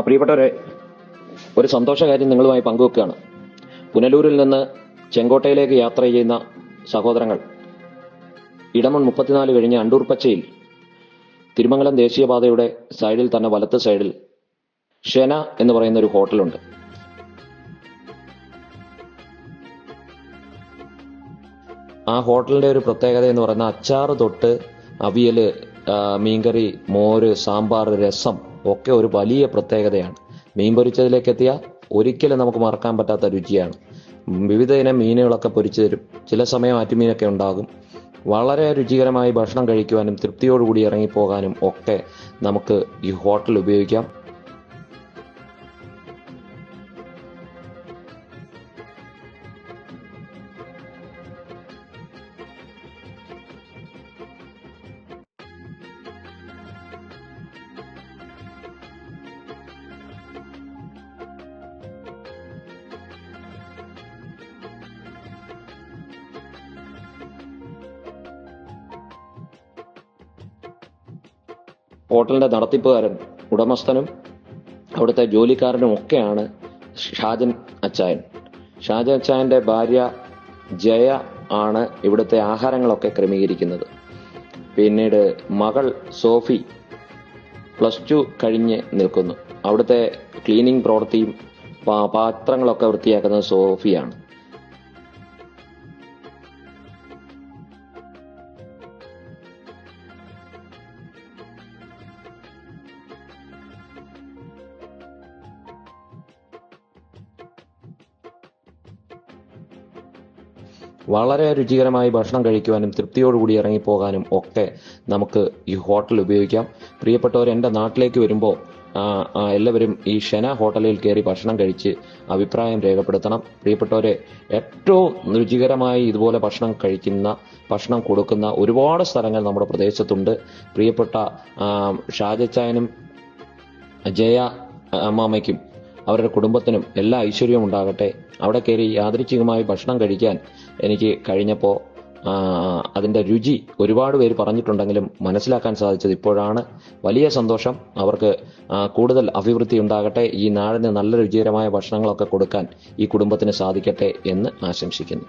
പ്രിയപ്പെട്ടവരെ, ഒരു സന്തോഷകാര്യം നിങ്ങളുമായി പങ്കുവെക്കുകയാണ്. പുനലൂരിൽ നിന്ന് ചെങ്കോട്ടയിലേക്ക് യാത്ര ചെയ്യുന്ന സഹോദരങ്ങൾ ഇടമൺ 34 കഴിഞ്ഞ് അണ്ടൂർപ്പച്ചയിൽ തിരുമംഗലം ദേശീയപാതയുടെ സൈഡിൽ തന്നെ വലത്ത് സൈഡിൽ ഷെന എന്ന് പറയുന്ന ഒരു ഹോട്ടലുണ്ട്. ആ ഹോട്ടലിന്റെ ഒരു പ്രത്യേകത എന്ന് പറയുന്ന അച്ചാറ് തൊട്ട് അവിയല്, മീൻകറി, മോര്, സാമ്പാർ, രസം ഒക്കെ ഒരു വലിയ പ്രത്യേകതയാണ്. മീൻ പൊരിച്ചതിലേക്ക് എത്തിയ ഒരിക്കലും നമുക്ക് മറക്കാൻ പറ്റാത്ത രുചിയാണ്. വിവിധ ഇനം മീനുകളൊക്കെ പൊരിച്ചു തരും. ചില സമയം ആറ്റുമീനൊക്കെ ഉണ്ടാകും. വളരെ രുചികരമായി ഭക്ഷണം കഴിക്കുവാനും തൃപ്തിയോടുകൂടി ഇറങ്ങിപ്പോകാനും ഒക്കെ നമുക്ക് ഈ ഹോട്ടൽ ഉപയോഗിക്കാം. ഹോട്ടലിന്റെ നടത്തിപ്പുകാരൻ, ഉടമസ്ഥനും അവിടുത്തെ ജോലിക്കാരനും ഒക്കെയാണ് ഷാജൻ അച്ചായൻ. ഷാജൻ അച്ചായന്റെ ഭാര്യ ജയ ആണ് ഇവിടുത്തെ ആഹാരങ്ങളൊക്കെ ക്രമീകരിക്കുന്നത്. പിന്നീട് മകൾ സോഫി +2 കഴിഞ്ഞ് നിൽക്കുന്നു. അവിടുത്തെ ക്ലീനിങ് പ്രവൃത്തിയും പാത്രങ്ങളൊക്കെ വൃത്തിയാക്കുന്നത് സോഫിയാണ്. വളരെ രുചികരമായി ഭക്ഷണം കഴിക്കുവാനും തൃപ്തിയോടുകൂടി ഇറങ്ങിപ്പോകാനും ഒക്കെ നമുക്ക് ഈ ഹോട്ടൽ ഉപയോഗിക്കാം. പ്രിയപ്പെട്ടവർ, എൻ്റെ നാട്ടിലേക്ക് വരുമ്പോൾ എല്ലാവരും ഈ ഷെന ഹോട്ടലിൽ കയറി ഭക്ഷണം കഴിച്ച് അഭിപ്രായം രേഖപ്പെടുത്തണം. പ്രിയപ്പെട്ടവരെ, ഏറ്റവും രുചികരമായി ഇതുപോലെ ഭക്ഷണം കൊടുക്കുന്ന ഒരുപാട് സ്ഥലങ്ങൾ നമ്മുടെ പ്രദേശത്തുണ്ട്. പ്രിയപ്പെട്ട ഷാജച്ചായനും ജയ അമ്മാമയ്ക്കും അവരുടെ കുടുംബത്തിനും എല്ലാ ഐശ്വര്യവും ഉണ്ടാകട്ടെ. അവിടെ കയറി യാദൃച്ഛികമായി ഭക്ഷണം കഴിക്കാൻ എനിക്ക് കഴിഞ്ഞപ്പോൾ അതിൻ്റെ രുചി ഒരുപാട് പേര് പറഞ്ഞിട്ടുണ്ടെങ്കിലും മനസ്സിലാക്കാൻ സാധിച്ചത് ഇപ്പോഴാണ്. വലിയ സന്തോഷം. അവർക്ക് കൂടുതൽ അഭിവൃദ്ധി ഉണ്ടാകട്ടെ. ഈ നാടിന് നല്ല രുചികരമായ ഭക്ഷണങ്ങളൊക്കെ കൊടുക്കാൻ ഈ കുടുംബത്തിന് സാധിക്കട്ടെ എന്ന് ആശംസിക്കുന്നു.